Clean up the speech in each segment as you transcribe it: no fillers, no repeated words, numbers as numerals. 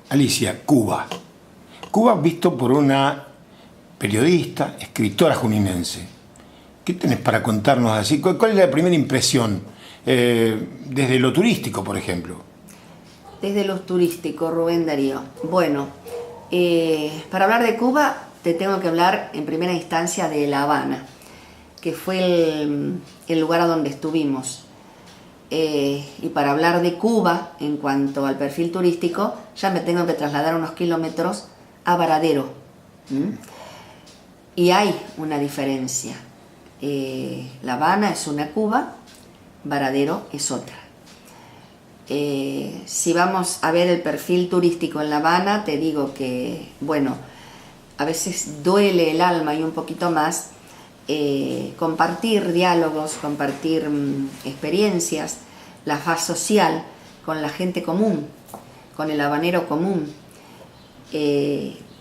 Alicia, Cuba. Cuba visto por una periodista, escritora juninense. ¿Qué tenés para contarnos así? ¿Cuál es la primera impresión? Desde lo turístico, por ejemplo. Desde lo turístico, Rubén Darío. Bueno, para hablar de Cuba te tengo que hablar en primera instancia de La Habana, que fue el lugar a donde estuvimos. Y para hablar de Cuba, en cuanto al perfil turístico, ya me tengo que trasladar unos kilómetros a Varadero. Y hay una diferencia. La Habana es una Cuba, Varadero es otra. Si vamos a ver el perfil turístico en La Habana, te digo que, bueno, a veces duele el alma y un poquito más compartir diálogos, compartir experiencias, la paz social con la gente común, con el habanero común.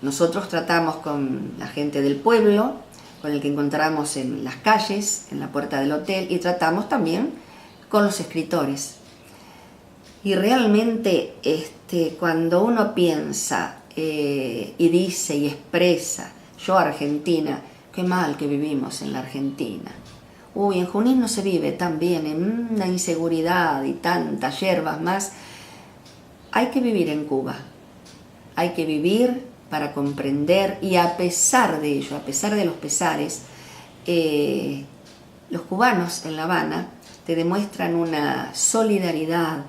Nosotros tratamos con la gente del pueblo, con el que encontramos en las calles, en la puerta del hotel, y tratamos también con los escritores. Y realmente cuando uno piensa y dice y expresa, yo Argentina, qué mal que vivimos en la Argentina. Uy, en Junín no se vive tan bien, en una inseguridad y tantas hierbas más. Hay que vivir en Cuba, hay que vivir para comprender, y a pesar de ello, a pesar de los pesares, los cubanos en La Habana te demuestran una solidaridad,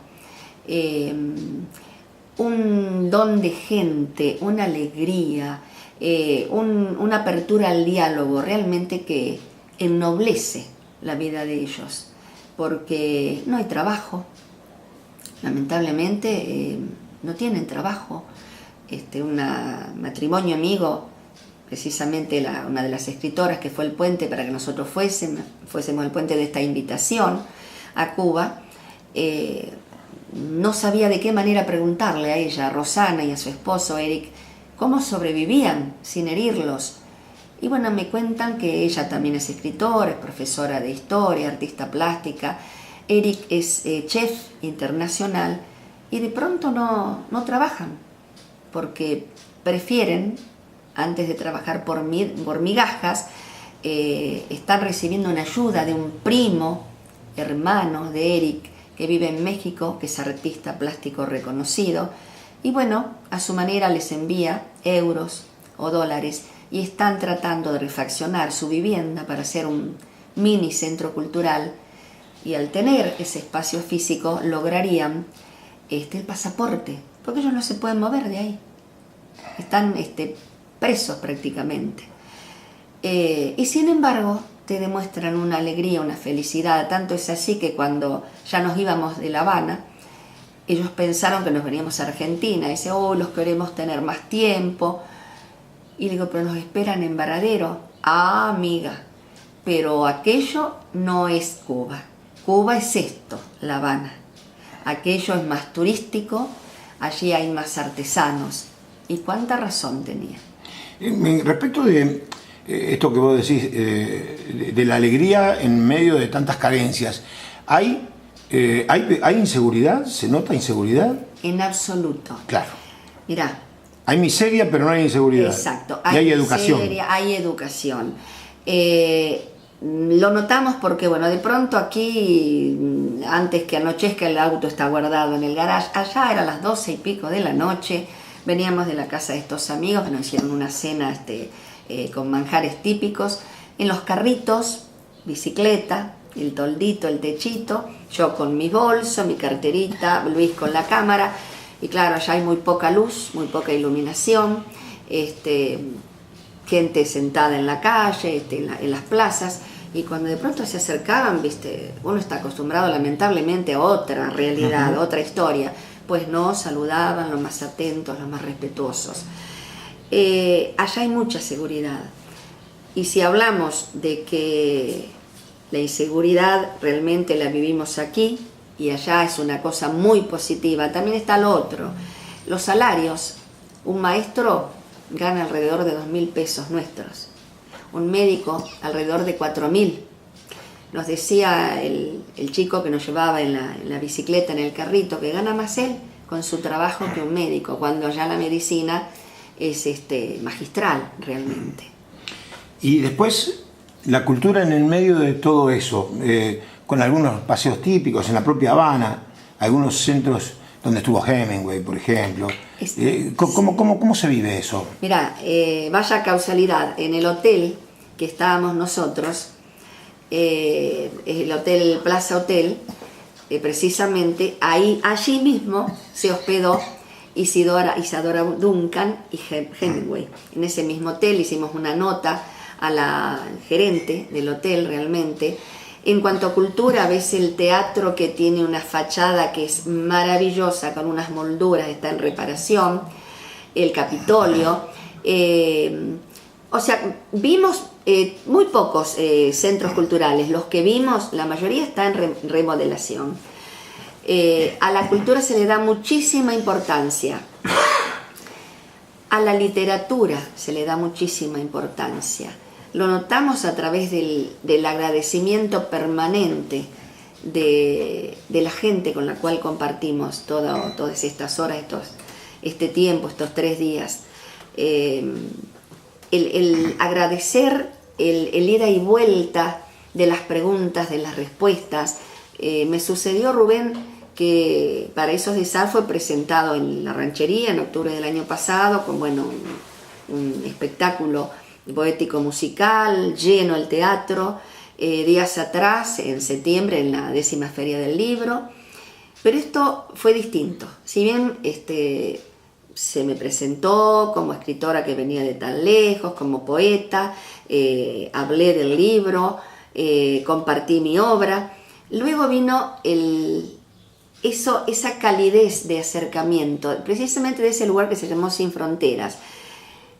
un don de gente, una alegría, una apertura al diálogo realmente que ennoblece la vida de ellos, porque no hay trabajo, lamentablemente no tienen trabajo. Un matrimonio amigo, precisamente una de las escritoras que fue el puente para que nosotros fuésemos el puente de esta invitación a Cuba, no sabía de qué manera preguntarle a ella, a Rosana, y a su esposo Eric, cómo sobrevivían sin herirlos. Y bueno, me cuentan que ella también es escritora, es profesora de historia, artista plástica. Eric es chef internacional y de pronto no trabajan porque prefieren, antes de trabajar por migajas, están recibiendo una ayuda de un primo, hermano de Eric, que vive en México, que es artista plástico reconocido, y bueno, a su manera les envía euros o dólares y están tratando de refaccionar su vivienda para hacer un mini centro cultural, y al tener ese espacio físico lograrían el pasaporte, porque ellos no se pueden mover de ahí, están presos prácticamente. Y sin embargo te demuestran una alegría, una felicidad. Tanto es así que cuando ya nos íbamos de La Habana, ellos pensaron que nos veníamos a Argentina. Dice, los queremos tener más tiempo. Y digo, pero nos esperan en Varadero. Ah, amiga, pero aquello no es Cuba. Cuba es esto, La Habana. Aquello es más turístico, allí hay más artesanos. ¿Y cuánta razón tenía? Respecto de esto que vos decís, de la alegría en medio de tantas carencias, ¿hay inseguridad? ¿Se nota inseguridad? En absoluto. Claro. Mirá. Hay miseria, pero no hay inseguridad. Exacto. Y hay educación. Hay educación. Lo notamos porque, bueno, de pronto aquí, antes que anochezca, el auto está guardado en el garage. Allá eran las 12 y pico de la noche. Veníamos de la casa de estos amigos que nos hicieron una cena con manjares típicos. En los carritos, bicicleta, el toldito, el techito, yo con mi bolso, mi carterita, Luis con la cámara. Y claro, allá hay muy poca luz, muy poca iluminación, gente sentada en la calle, en las plazas, y cuando de pronto se acercaban, uno está acostumbrado lamentablemente a otra realidad, a otra historia, pues no, saludaban, los más atentos, los más respetuosos. Allá hay mucha seguridad, y si hablamos de que la inseguridad realmente la vivimos aquí, y allá es una cosa muy positiva, también está lo otro, los salarios. Un maestro gana alrededor de 2.000 pesos nuestros, un médico alrededor de 4.000. Nos decía el chico que nos llevaba en la bicicleta, en el carrito, que gana más él con su trabajo que un médico, cuando ya la medicina es magistral realmente. Y después, la cultura en el medio de todo eso, con algunos paseos típicos en la propia Habana, algunos centros donde estuvo Hemingway, por ejemplo. ¿Cómo se vive eso? Mirá, vaya causalidad, en el hotel que estábamos nosotros, el hotel Plaza Hotel, precisamente allí mismo se hospedó Isadora Duncan y Hemingway. En ese mismo hotel hicimos una nota a la gerente del hotel realmente. En cuanto a cultura, ves el teatro que tiene una fachada que es maravillosa, con unas molduras, está en reparación, el Capitolio. O sea, vimos muy pocos centros culturales. Los que vimos, la mayoría está en remodelación. A la cultura se le da muchísima importancia. A la literatura se le da muchísima importancia. Lo notamos a través del agradecimiento permanente de la gente con la cual compartimos todas estas horas, este tiempo, estos 3 días. El agradecer, el ida y vuelta de las preguntas, de las respuestas. Me sucedió, Rubén, que Paraísos de Sal fue presentado en la Ranchería en octubre del año pasado, con un espectáculo poético musical, lleno el teatro, días atrás, en septiembre, en la 10ª Feria del Libro. Pero esto fue distinto. Si bien se me presentó como escritora que venía de tan lejos, como poeta, hablé del libro, compartí mi obra, luego vino esa calidez de acercamiento, precisamente de ese lugar que se llamó Sin Fronteras.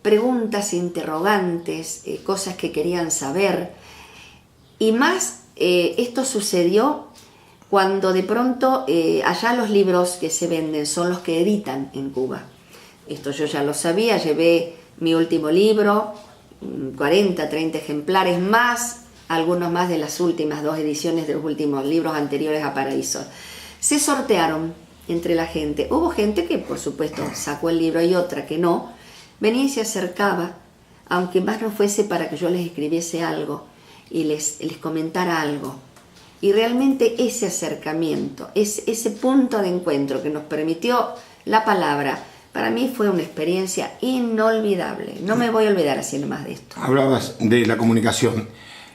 Preguntas, interrogantes, cosas que querían saber. Y más, esto sucedió cuando de pronto allá los libros que se venden son los que editan en Cuba. Esto yo ya lo sabía, llevé mi último libro, 40, 30 ejemplares más, algunos más de las últimas 2 ediciones de los últimos libros anteriores a Paraíso. Se sortearon entre la gente. Hubo gente que, por supuesto, sacó el libro y otra que no. Venía y se acercaba, aunque más no fuese para que yo les escribiese algo y les comentara algo. Y realmente ese acercamiento, ese punto de encuentro que nos permitió la palabra, para mí fue una experiencia inolvidable. No me voy a olvidar haciendo más de esto. Hablabas de la comunicación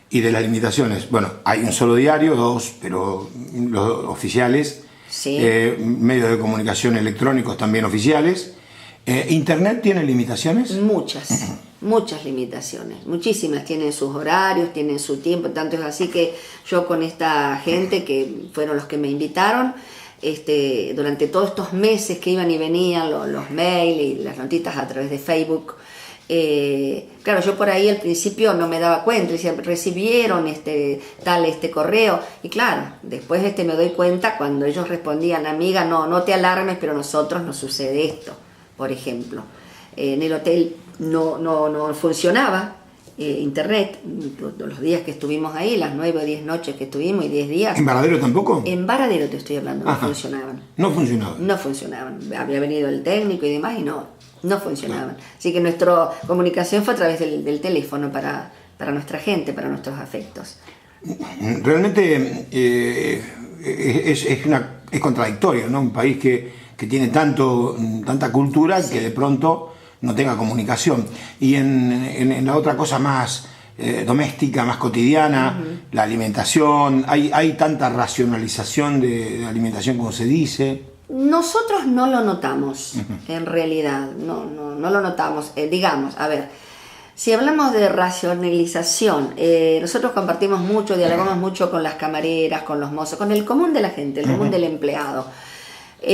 y de las limitaciones. Bueno, hay un solo diario, 2, pero los oficiales, sí. Medios de comunicación electrónicos también oficiales. ¿Internet tiene limitaciones? Muchas limitaciones, muchísimas. Tienen sus horarios, tienen su tiempo, tanto es así que yo con esta gente que fueron los que me invitaron, durante todos estos meses que iban y venían los mails y las notitas a través de Facebook, claro, yo por ahí al principio no me daba cuenta, decía, recibieron tal correo, y claro, después me doy cuenta cuando ellos respondían, amiga, no te alarmes, pero a nosotros nos sucede esto. Por ejemplo, en el hotel no funcionaba internet, los días que estuvimos ahí, las 9 o 10 noches que estuvimos y 10 días. ¿En Varadero tampoco? En Varadero te estoy hablando, Ajá. No funcionaban. Había venido el técnico y demás y no funcionaban. Claro. Así que nuestra comunicación fue a través del teléfono para nuestra gente, para nuestros afectos. Realmente es contradictorio, ¿no? Un país que tiene tanta cultura, sí, que de pronto no tenga comunicación. Y en la otra cosa más doméstica, más cotidiana, la alimentación, hay tanta racionalización de alimentación como se dice. Nosotros no lo notamos, en realidad, no lo notamos. Digamos, a ver, si hablamos de racionalización, nosotros compartimos mucho, dialogamos mucho con las camareras, con los mozos, con el común de la gente, el común del empleado.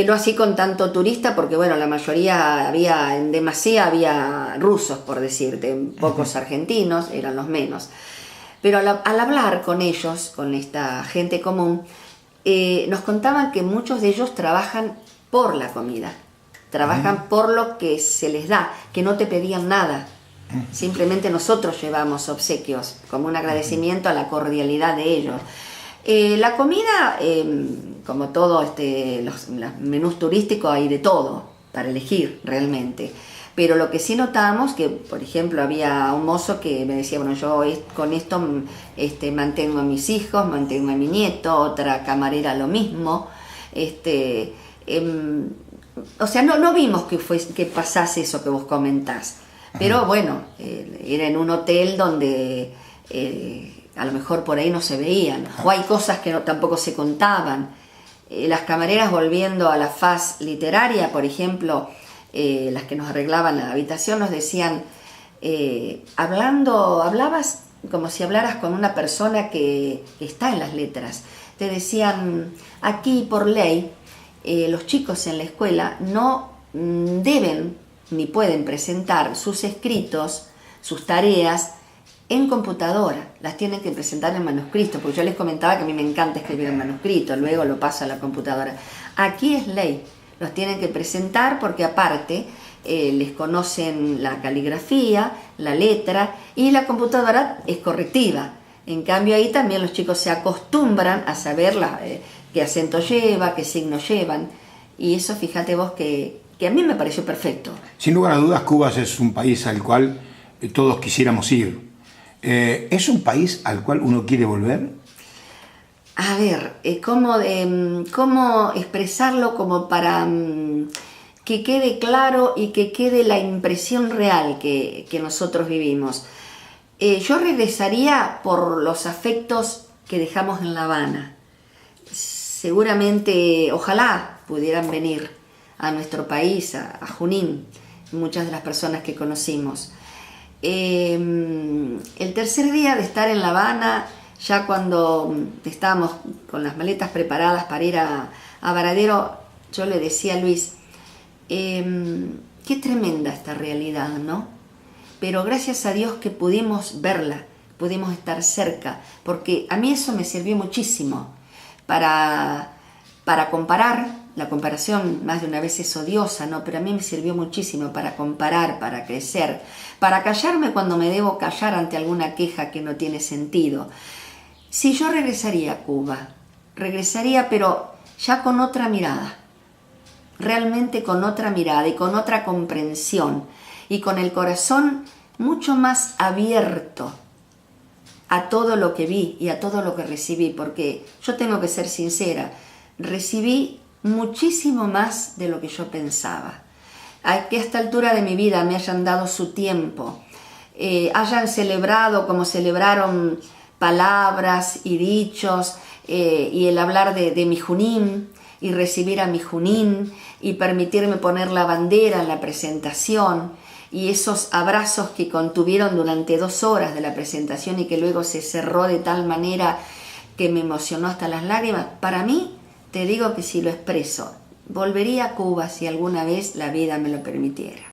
No así con tanto turista, porque bueno, la mayoría en demasía había rusos, por decirte, pocos argentinos, eran los menos. Pero al hablar con ellos, con esta gente común, nos contaban que muchos de ellos trabajan por la comida, trabajan por lo que se les da, que no te pedían nada. Simplemente nosotros llevamos obsequios como un agradecimiento a la cordialidad de ellos. La comida, como todo, los menús turísticos hay de todo para elegir realmente. Pero lo que sí notamos que, por ejemplo, había un mozo que me decía, bueno, yo con esto mantengo a mis hijos, mantengo a mi nieto, otra camarera lo mismo. O sea, no vimos que pasase eso que vos comentás. Pero bueno, era en un hotel donde a lo mejor por ahí no se veían, o hay cosas que tampoco se contaban. Las camareras, volviendo a la faz literaria, por ejemplo, las que nos arreglaban la habitación, nos decían, hablabas como si hablaras con una persona que está en las letras. Te decían, aquí por ley, los chicos en la escuela no deben ni pueden presentar sus escritos, sus tareas, en computadora, las tienen que presentar en manuscrito, porque yo les comentaba que a mí me encanta escribir en manuscrito, luego lo paso a la computadora. Aquí es ley, los tienen que presentar porque aparte les conocen la caligrafía, la letra, y la computadora es correctiva. En cambio ahí también los chicos se acostumbran a saber qué acento lleva, qué signo llevan, y eso fíjate vos que a mí me pareció perfecto. Sin lugar a dudas, Cuba es un país al cual todos quisiéramos ir. ¿Es un país al cual uno quiere volver? A ver, ¿cómo expresarlo como para que quede claro y que quede la impresión real que nosotros vivimos? Yo regresaría por los afectos que dejamos en La Habana. Seguramente, ojalá pudieran venir a nuestro país, a Junín, muchas de las personas que conocimos. El tercer día de estar en La Habana, ya cuando estábamos con las maletas preparadas para ir a Varadero, yo le decía a Luis, qué tremenda esta realidad, ¿no? Pero gracias a Dios que pudimos verla, pudimos estar cerca, porque a mí eso me sirvió muchísimo para comparar. La comparación más de una vez es odiosa, ¿no? Pero a mí me sirvió muchísimo para comparar, para crecer, para callarme cuando me debo callar ante alguna queja que no tiene sentido. Si yo regresaría a Cuba, regresaría pero ya con otra mirada, realmente con otra mirada y con otra comprensión y con el corazón mucho más abierto a todo lo que vi y a todo lo que recibí, porque yo tengo que ser sincera, recibí muchísimo más de lo que yo pensaba. A que a esta altura de mi vida me hayan dado su tiempo, hayan celebrado como celebraron palabras y dichos, y el hablar de mi Junín y recibir a mi Junín y permitirme poner la bandera en la presentación y esos abrazos que contuvieron durante 2 horas de la presentación y que luego se cerró de tal manera que me emocionó hasta las lágrimas. Para mí, te digo que si lo expreso, volvería a Cuba si alguna vez la vida me lo permitiera.